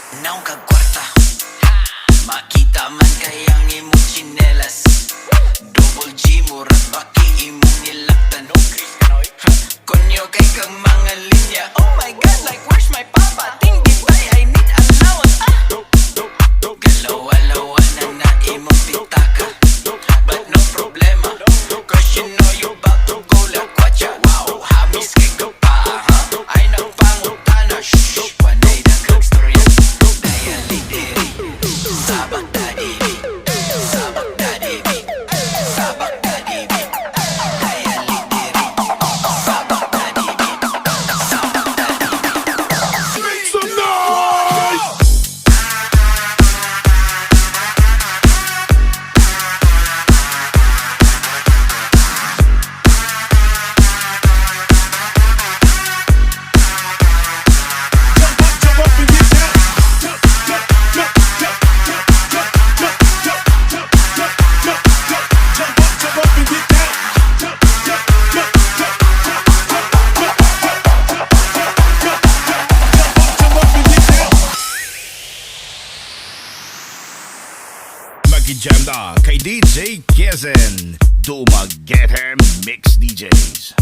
Naong kagwarta, makita man kayang imong chinelas. Double G, murat baki imong nilaktan. Konyo kay kang mga linya. Oh my God, like where's my papa? Tinggi bay, I need allowance. Galaw-alawa na imong pitaka. But no problema, cause you know you bout to go like kwacha. Wow, hamis kay pa, ay nagpangutana. Shh, panay na kang storya. Daya lidiri, sabak dadidi, sabak dadidi, sabak dadidi. Daya lidiri, sabak dadidi, sabak dadidi. Make some noise! Jump up and get down. Jump, jump, jump, jump, jump, jump, jump, jump, jump, jump, jump, jump. Jump up and get down. Jump, jump, jump, jump, jump, jump, jump, jump up and get down. Makijam na kay DJ Kezen, Dumag Get Him Mix DJs.